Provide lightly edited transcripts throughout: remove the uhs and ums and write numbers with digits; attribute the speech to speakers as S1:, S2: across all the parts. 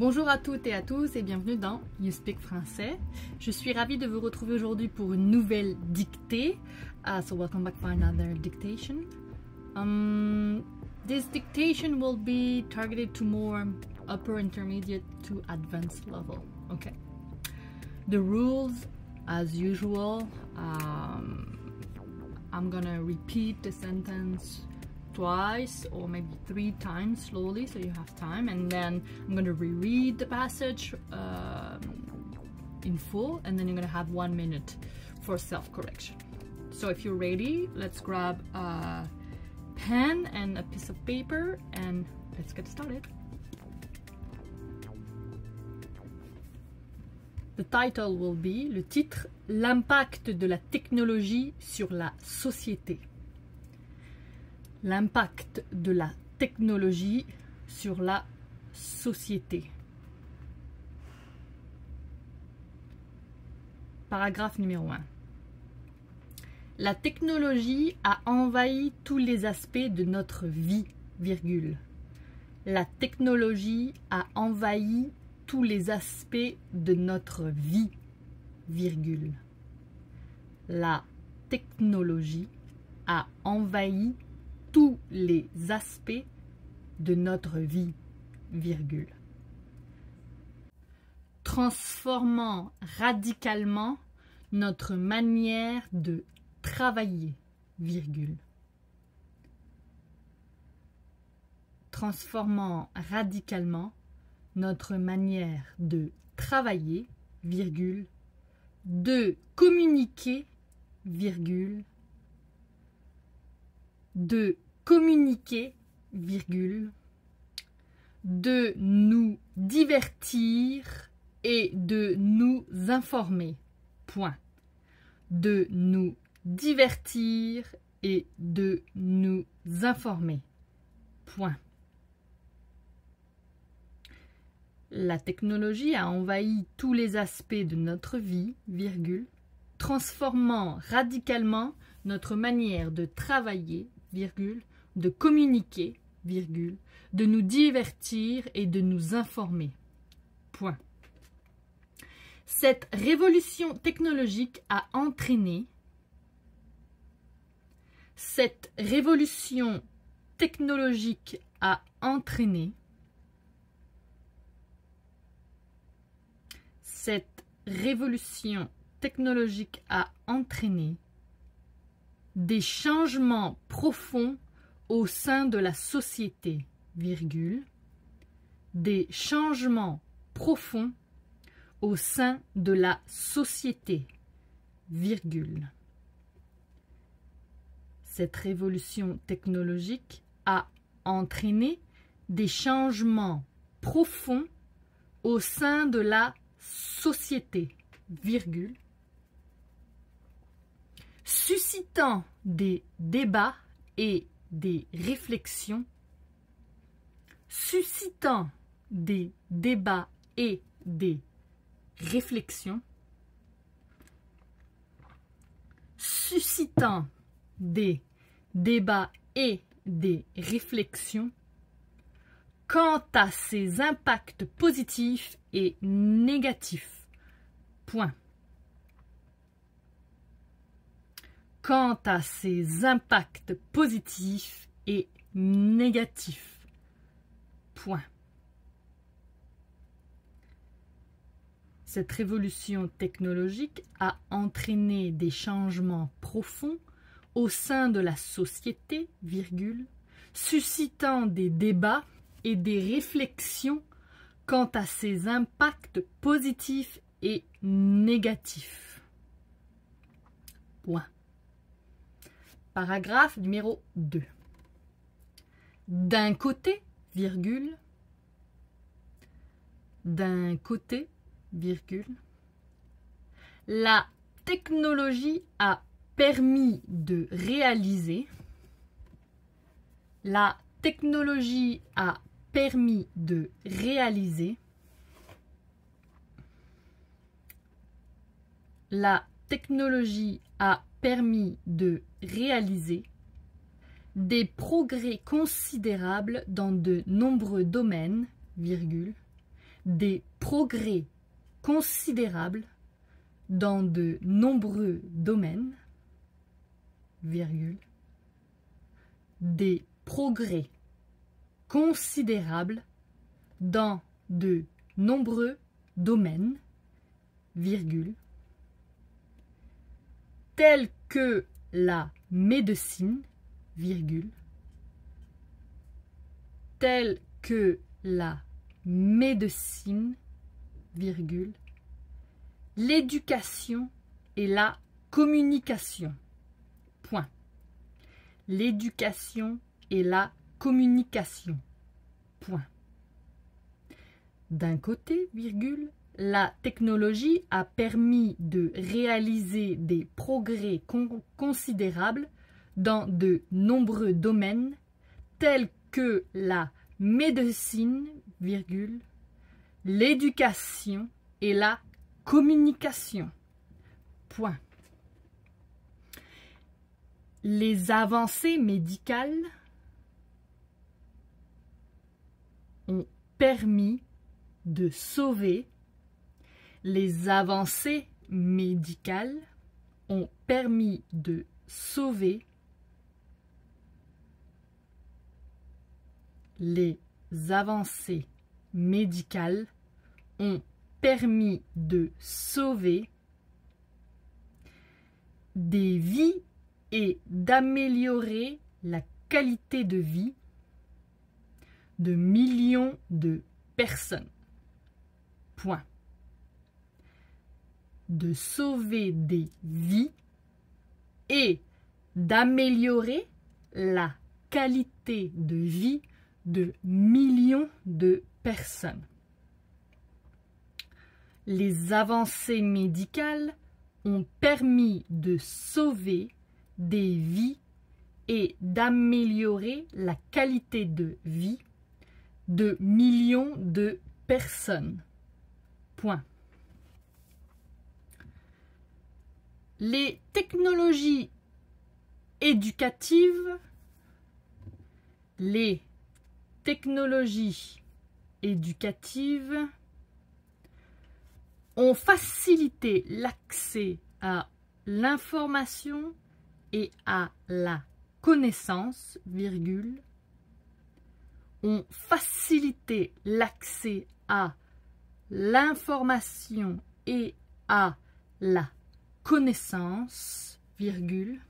S1: Bonjour à toutes et à tous et bienvenue dans You Speak Français. Je suis ravie de vous retrouver aujourd'hui pour une nouvelle dictée. So welcome back for another dictation. This dictation will be targeted to more upper intermediate to advanced level. Okay. The rules, as usual, I'm gonna repeat the sentence twice or maybe 3 times slowly so you have time, and then I'm going to reread the passage in full, and then you're going to have 1 minute for self-correction. So if you're ready, let's grab a pen and a piece of paper and let's get started. The title will be, le titre, l'impact de la technologie sur la société. L'impact de la technologie sur la société. Paragraphe numéro 1. La technologie a envahi tous les aspects de notre vie, virgule. La technologie a envahi tous les aspects de notre vie, virgule. La technologie a envahi tous les aspects de notre vie, virgule. Transformant radicalement notre manière de travailler, virgule. Transformant radicalement notre manière de travailler, virgule, de communiquer, virgule, de communiquer, virgule, de nous divertir et de nous informer, point. De nous divertir et de nous informer, point. La technologie a envahi tous les aspects de notre vie, virgule, transformant radicalement notre manière de travailler, virgule, de communiquer, virgule, de nous divertir et de nous informer. Point. Cette révolution technologique a entraîné Cette révolution technologique a entraîné Cette révolution technologique a entraîné des changements profonds au sein de la société, virgule, des changements profonds au sein de la société, virgule. Cette révolution technologique a entraîné des changements profonds au sein de la société, virgule, suscitant des débats et des réflexions, suscitant des débats et des réflexions, suscitant des débats et des réflexions quant à ses impacts positifs et négatifs. Point. Quant à ses impacts positifs et négatifs. Point. Cette révolution technologique a entraîné des changements profonds au sein de la société, virgule, suscitant des débats et des réflexions quant à ses impacts positifs et négatifs. Point. Paragraphe numéro 2. D'un côté, virgule, d'un côté, virgule, la technologie a permis de réaliser, la technologie a permis de réaliser, la technologie a permis de réaliser des progrès considérables dans de nombreux domaines, virgule, des progrès considérables dans de nombreux domaines, virgule, des progrès considérables dans de nombreux domaines, virgule, tels que la médecine, virgule, tels que la médecine, virgule, l'éducation et la communication. Point. L'éducation et la communication. Point. D'un côté, virgule, la technologie a permis de réaliser des progrès considérables dans de nombreux domaines tels que la médecine, virgule, l'éducation et la communication. Point. Les avancées médicales ont permis de sauver. Les avancées médicales ont permis de sauver. Les avancées médicales ont permis de sauver des vies et d'améliorer la qualité de vie de millions de personnes. Point. De sauver des vies et d'améliorer la qualité de vie de millions de personnes. Les avancées médicales ont permis de sauver des vies et d'améliorer la qualité de vie de millions de personnes. Point. Les technologies éducatives, ont facilité l'accès à l'information et à la connaissance, virgule, ont facilité l'accès à l'information et à la connaissance, virgule.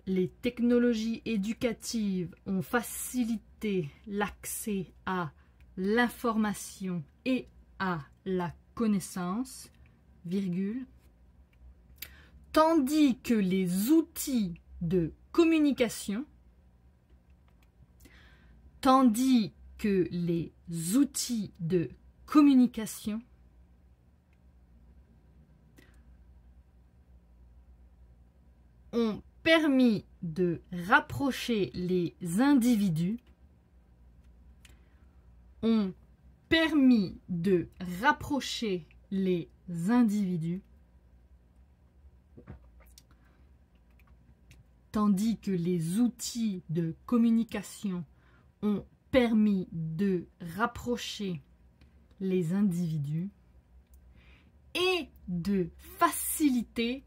S1: Les technologies éducatives ont facilité l'accès à l'information et à la connaissance, virgule, tandis que les outils de communication, ont permis de rapprocher les individus, tandis que les outils de communication ont permis de rapprocher les individus et de faciliter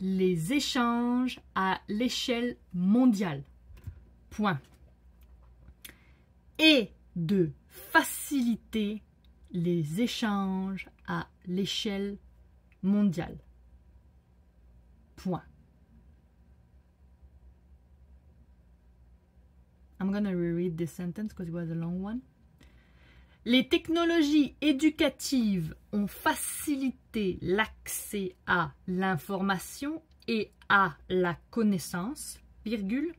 S1: les échanges à l'échelle mondiale. Point. Et de faciliter les échanges à l'échelle mondiale. Point. I'm going to reread this sentence because it was a long one. Les technologies éducatives ont facilité l'accès à l'information et à la connaissance, virgule,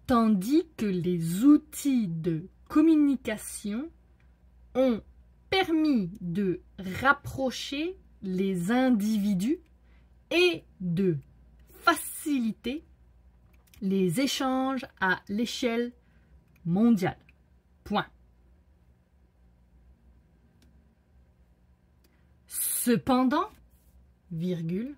S1: tandis que les outils de communication ont permis de rapprocher les individus et de faciliter les échanges à l'échelle mondiale. Point. Cependant, virgule,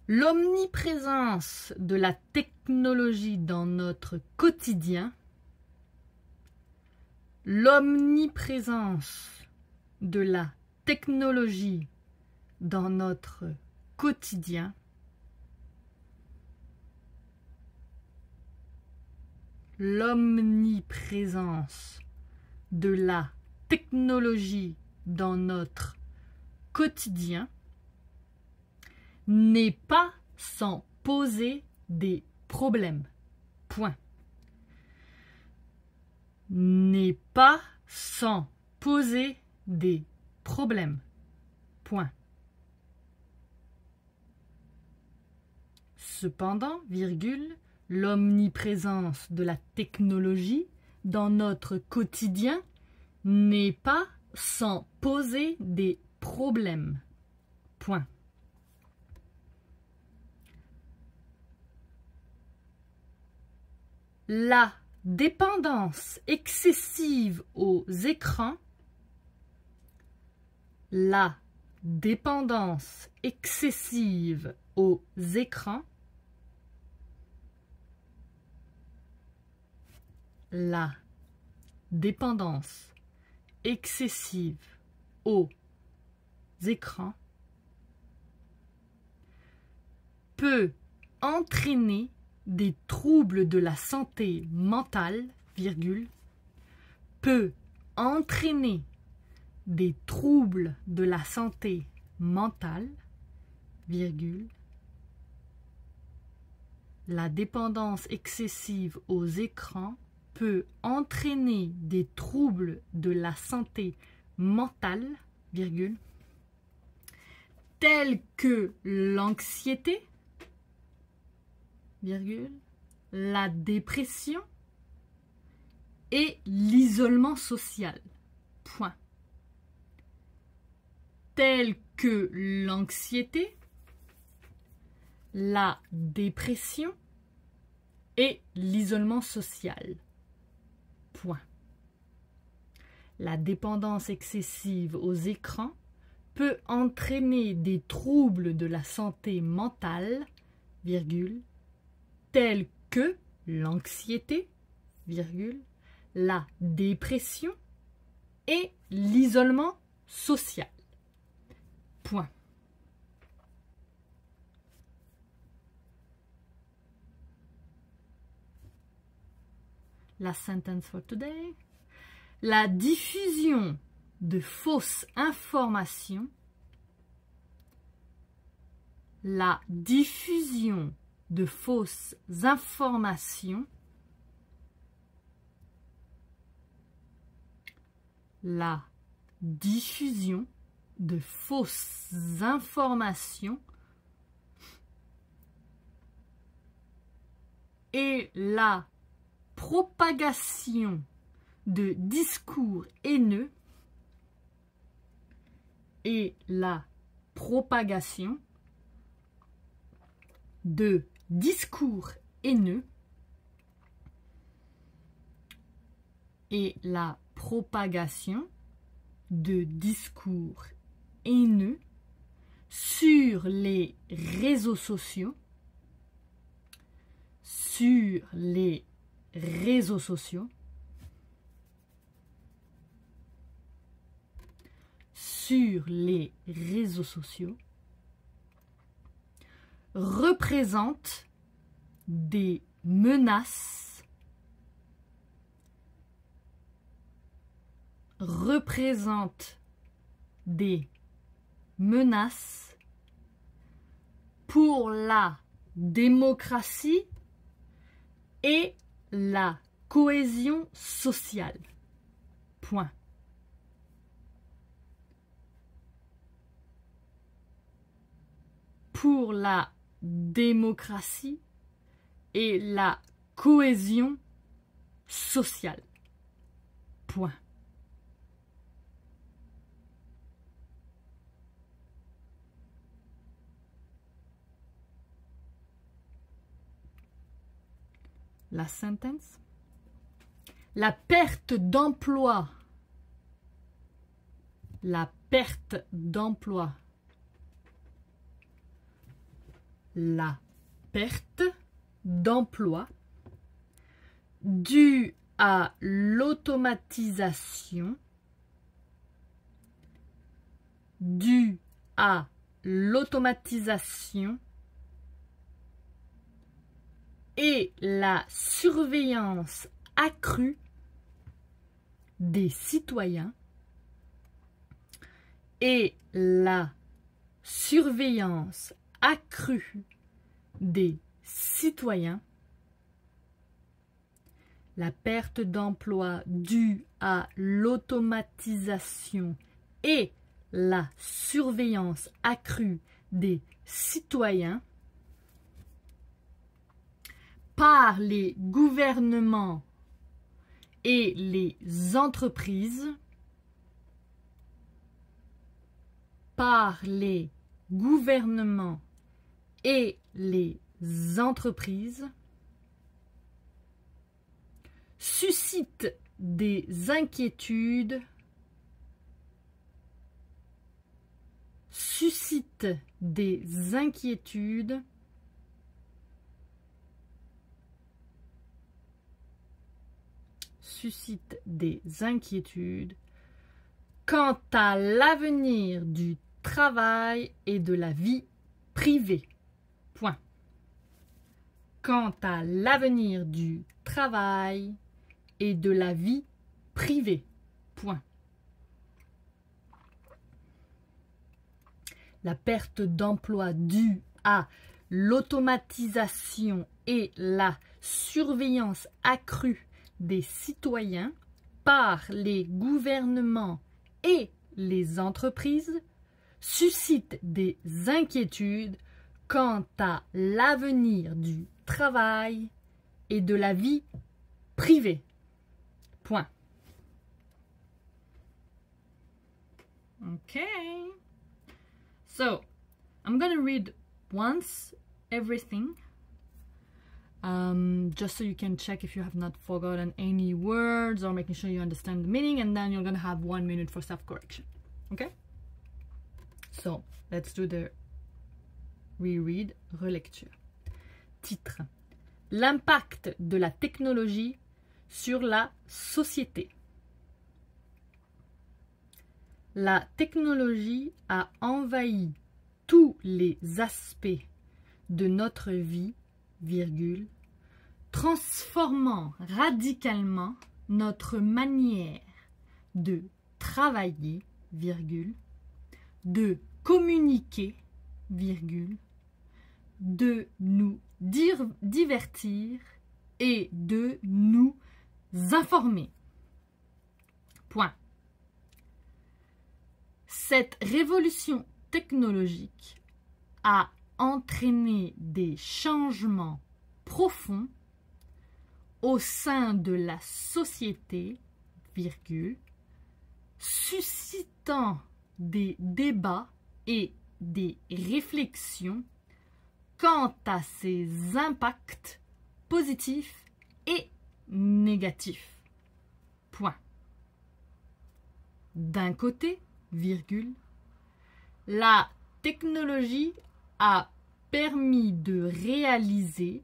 S1: L'omniprésence de la technologie dans notre quotidien, l'omniprésence de la technologie dans notre quotidien, l'omniprésence de la technologie dans notre quotidien n'est pas sans poser des problèmes. Point. N'est pas sans poser des problèmes. Point. Cependant, virgule, l'omniprésence de la technologie dans notre quotidien n'est pas sans poser des problèmes. Point. La dépendance excessive aux écrans, la dépendance excessive aux écrans, la dépendance excessive aux écrans peut entraîner des troubles de la santé mentale, virgule, peut entraîner des troubles de la santé mentale, virgule, la dépendance excessive aux écrans peut entraîner des troubles de la santé mentale, virgule, tels que l'anxiété, virgule, la dépression et l'isolement social. Point. Tels que l'anxiété, la dépression et l'isolement social. Point. La dépendance excessive aux écrans peut entraîner des troubles de la santé mentale, virgule, tels que l'anxiété, virgule, la dépression et l'isolement social. Point. La sentence for today. La diffusion de fausses informations, la diffusion de fausses informations, la diffusion de fausses informations et la propagation de discours haineux et la propagation de discours haineux et la propagation de discours haineux sur les réseaux sociaux, sur les réseaux sociaux, sur les réseaux sociaux, représente des menaces, représente des menaces pour la démocratie et la cohésion sociale. Point. Pour la démocratie et la cohésion sociale. Point. La sentence. La perte d'emploi. La perte d'emploi. la perte d'emploi due à l'automatisation et la surveillance accrue des citoyens la perte d'emploi due à l'automatisation et la surveillance accrue des citoyens par les gouvernements et les entreprises, suscite des inquiétudes quant à l'avenir du travail et de la vie privée. Point. Quant à l'avenir du travail et de la vie privée. Point. La perte d'emploi due à l'automatisation et la surveillance accrue des citoyens par les gouvernements et les entreprises suscite des inquiétudes quant à l'avenir du travail et de la vie privée. Point. Okay. So, I'm going to read once everything, just so you can check if you have not forgotten any words or making sure you understand the meaning, and then you're going to have 1 minute for self-correction. Okay? So, let's do the reread, relecture. Titre: L'impact de la technologie sur la société. La technologie a envahi tous les aspects de notre vie, virgule, transformant radicalement notre manière de travailler, virgule, de communiquer, virgule, de nous divertir et de nous informer. Point. Cette révolution technologique a entraîné des changements profonds au sein de la société, virgule, suscitant des débats et des réflexions quant à ses impacts positifs et négatifs. Point. D'un côté, virgule, la technologie a permis de réaliser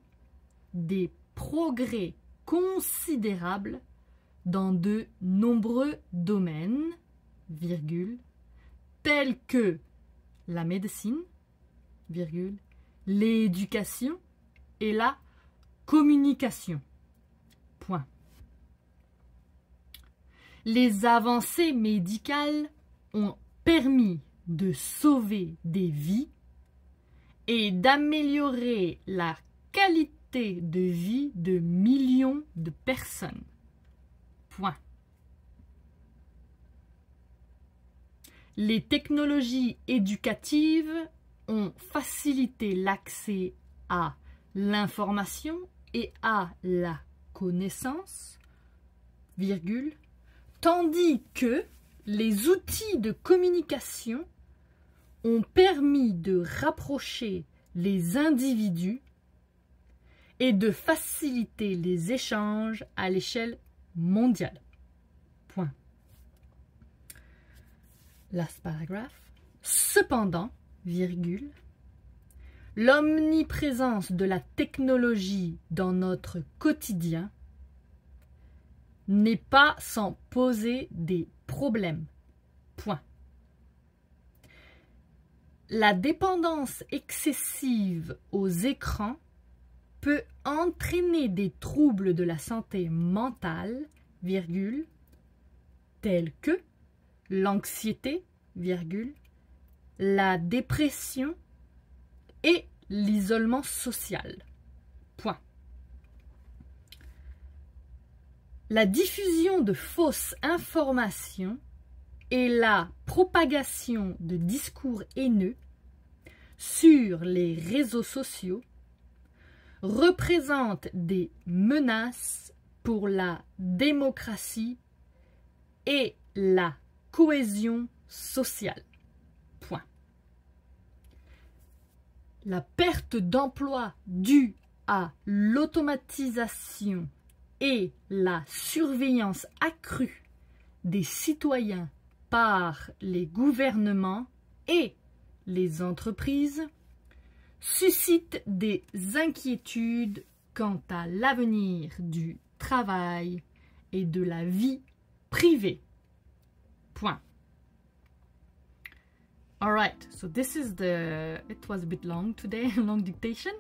S1: des progrès considérables dans de nombreux domaines, virgule, tels que la médecine, virgule, l'éducation et la communication. Point. Les avancées médicales ont permis de sauver des vies et d'améliorer la qualité de vie de millions de personnes. Point. Les technologies éducatives ont facilité l'accès à l'information et à la connaissance, virgule, tandis que les outils de communication ont permis de rapprocher les individus et de faciliter les échanges à l'échelle mondiale. Point. Last paragraph. Cependant, virgule, l'omniprésence de la technologie dans notre quotidien n'est pas sans poser des problèmes. Point. La dépendance excessive aux écrans peut entraîner des troubles de la santé mentale, virgule, tels que l'anxiété, virgule, la dépression et l'isolement social. Point. La diffusion de fausses informations et la propagation de discours haineux sur les réseaux sociaux représentent des menaces pour la démocratie et la cohésion sociale. Point. La perte d'emploi due à l'automatisation et la surveillance accrue des citoyens par les gouvernements et les entreprises suscite des inquiétudes quant à l'avenir du travail et de la vie privée. Point. Alright, so this is it was a bit long today, long dictation,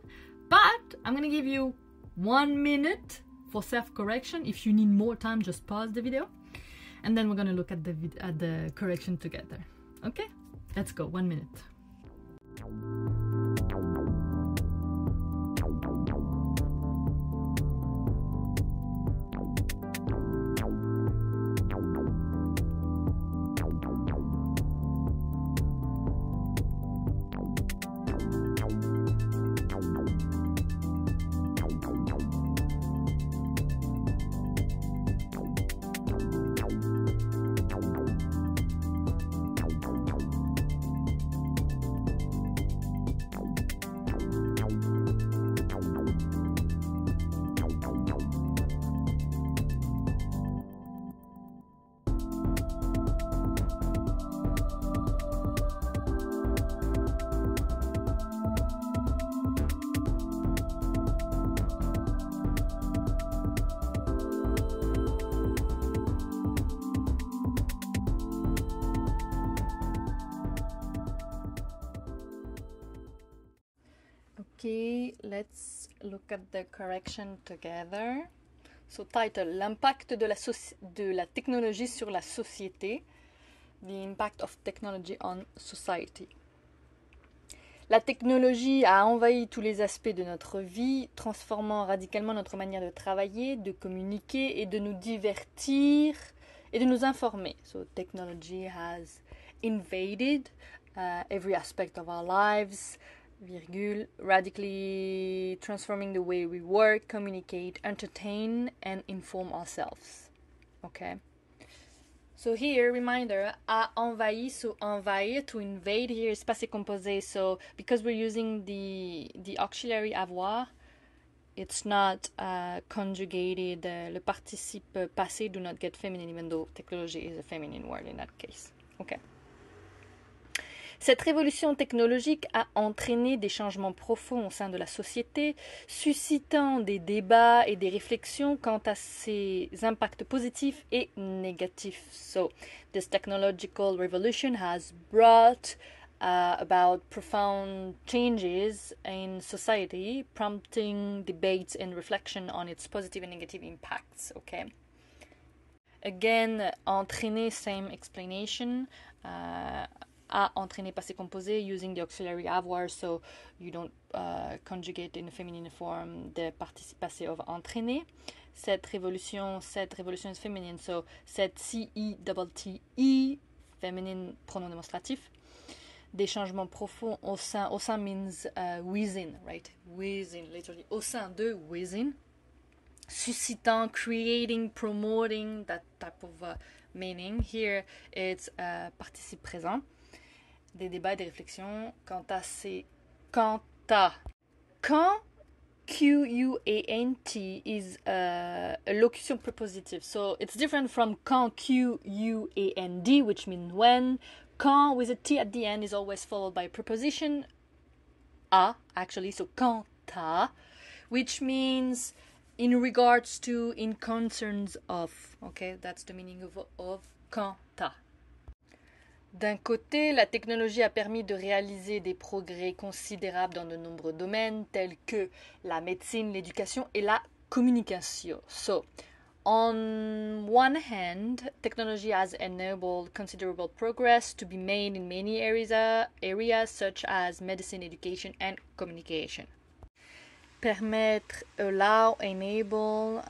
S1: but I'm going to give you 1 minute for self-correction. If you need more time, just pause the video. And then we're going to look at the correction together. Okay? Let's go. 1 minute. Okay, let's look at the correction together. So title, l'impact de la technologie sur la société. The impact of technology on society. La technologie a envahi tous les aspects de notre vie, transformant radicalement notre manière de travailler, de communiquer et de nous divertir et de nous informer. So technology has invaded every aspect of our lives, virgule, radically transforming the way we work, communicate, entertain, and inform ourselves. Okay. So here, reminder, a envahi, so envahir, to invade here is passé composé. So because we're using the auxiliary avoir, it's not conjugated. Le participe passé do not get feminine, even though technology is a feminine word in that case. Okay. Cette révolution technologique a entraîné des changements profonds au sein de la société, suscitant des débats et des réflexions quant à ses impacts positifs et négatifs. So, this technological revolution has brought about profound changes in society, prompting debates and reflection on its positive and negative impacts. Okay. Again, entraîner, same explanation. A entraîner passé composé using the auxiliary avoir, so you don't conjugate in a feminine form the participe passé of entraîner. Cette révolution is feminine, so cette C-E-T-T-E, feminine pronom démonstratif. Des changements profonds au sein means within, right? Within, literally, au sein de, within. Suscitant, creating, promoting, that type of meaning. Here, it's participe présent. Des débats, des réflexions quant Q-U-A-N-T is a locution prepositive, so it's different from quand Q-U-A-N-D, which means when. Quand with a T at the end is always followed by a preposition
S2: à, actually, so quant à, which means in regards to, in concerns of, okay, that's the meaning of quant à. D'un côté, la technologie a permis de réaliser des progrès considérables dans de nombreux domaines tels que la médecine, l'éducation et la communication. So, on one hand, technology has enabled considerable progress to be made in many areas such as medicine, education and communication. Permettre, allow, enable,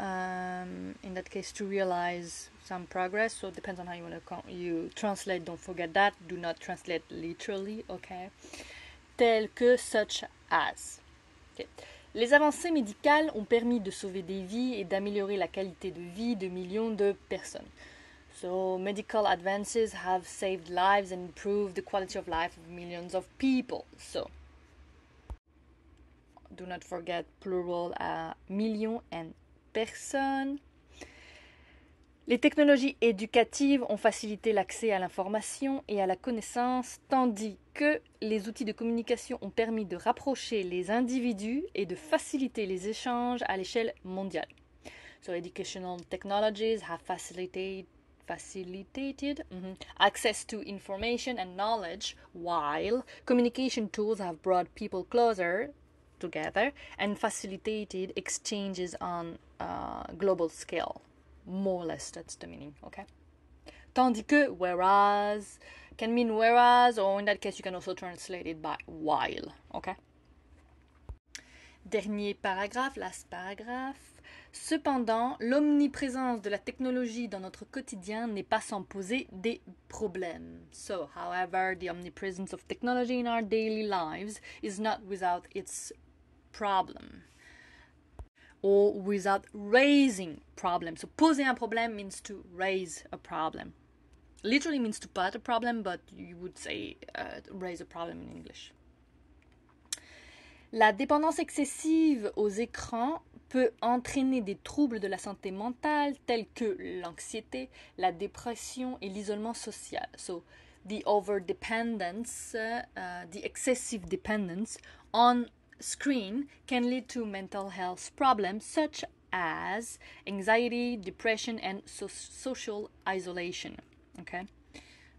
S2: in that case to realize some progress, so it depends on how you want to you translate, don't forget that, do not translate literally, okay? Tel que, such as. Okay. Les avancées médicales ont permis de sauver des vies et d'améliorer la qualité de vie de millions de personnes. So, medical advances have saved lives and improved the quality of life of millions of people. So, do not forget plural à millions and personnes. Les technologies éducatives ont facilité l'accès à l'information et à la connaissance, tandis que les outils de communication ont permis de rapprocher les individus et de faciliter les échanges à l'échelle mondiale. So, educational technologies have facilitated access to information and knowledge, while communication tools have brought people closer together and facilitated exchanges on a global scale. More or less, that's the meaning, okay? Tandis que, whereas, can mean whereas, or in that case, you can also translate it by while, okay? Dernier paragraphe, last paragraph. Cependant, l'omniprésence de la technologie dans notre quotidien n'est pas sans poser des problèmes. So, however, the omnipresence of technology in our daily lives is not without its problem. Or without raising problems. So, poser un problème means to raise a problem. Literally means to put a problem, but you would say raise a problem in English. La dépendance excessive aux écrans peut entraîner des troubles de la santé mentale tels que l'anxiété, la dépression et l'isolement social. So, the overdependence, the excessive dependence on screen can lead to mental health problems such as anxiety, depression, and social isolation. Okay,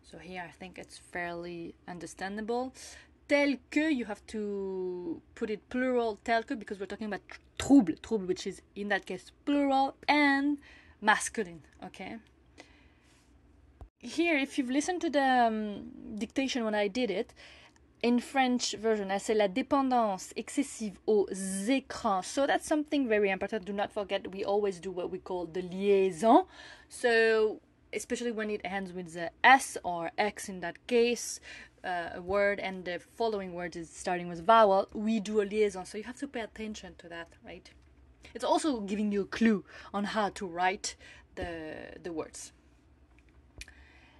S2: so here I think it's fairly understandable. Tel que, you have to put it plural, tel que, because we're talking about trouble, which is in that case plural and masculine. Okay. Here, if you've listened to the dictation when I did it, in French version, I say la dépendance excessive aux écrans. So that's something very important. Do not forget, we always do what we call the liaison. So, especially when it ends with the S or X in that case, a word and the following word is starting with vowel, we do a liaison. So you have to pay attention to that, right? It's also giving you a clue on how to write the words.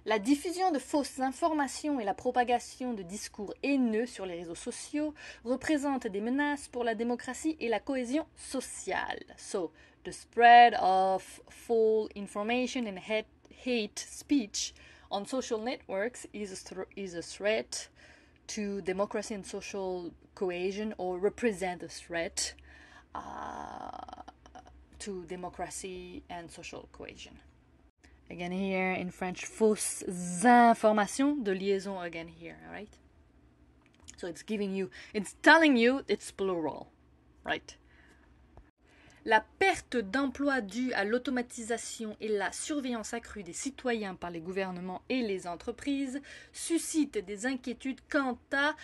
S2: La diffusion de fausses informations et la propagation de discours haineux sur les réseaux sociaux représentent des menaces pour la démocratie et la cohésion sociale. So, the spread of false information and hate speech on social networks is a threat to democracy and social cohesion, or represent a threat to democracy and social cohesion. Again here in French, fausses informations, de liaison again here, right? So it's telling you it's plural, right? La perte d'emplois due à l'automatisation et la surveillance accrue des citoyens par les gouvernements et les entreprises suscitent des inquiétudes quant à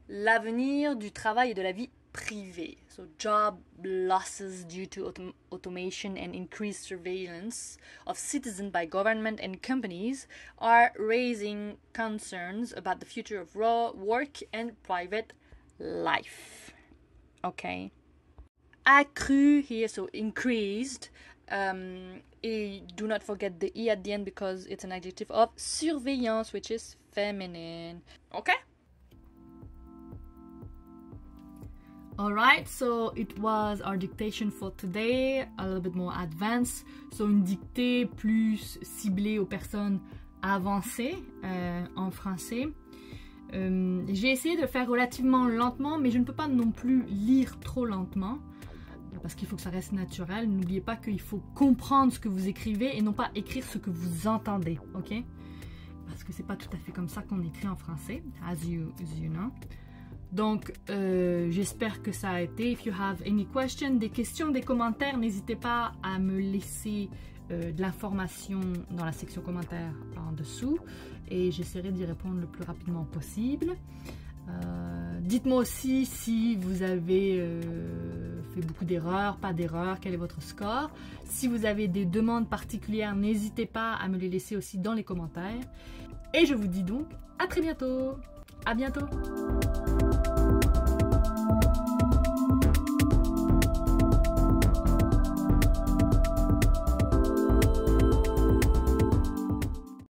S2: l'avenir du travail et de la vie privée. So job losses due to automation and increased surveillance of citizens by government and companies are raising concerns about the future of work and private life. Okay. Accru here, so increased. And do not forget the E at the end because it's an adjective of surveillance, which is feminine. Okay?
S1: Alright, so it was our dictation for today, a little bit more advanced. So une dictée plus ciblée aux personnes avancées en français. J'ai essayé de faire relativement lentement, mais je ne peux pas non plus lire trop lentement, parce qu'il faut que ça reste naturel. N'oubliez pas qu'il faut comprendre ce que vous écrivez et non pas écrire ce que vous entendez, ok? Parce que c'est pas tout à fait comme ça qu'on écrit en français, as you know. Donc, j'espère que ça a été. If you have any questions, des questions, des commentaires, n'hésitez pas à me laisser de l'information dans la section commentaires en dessous et j'essaierai d'y répondre le plus rapidement possible. Dites-moi aussi si vous avez fait beaucoup d'erreurs, pas d'erreurs, quel est votre score. Si vous avez des demandes particulières, n'hésitez pas à me les laisser aussi dans les commentaires. Et je vous dis donc à très bientôt. À bientôt.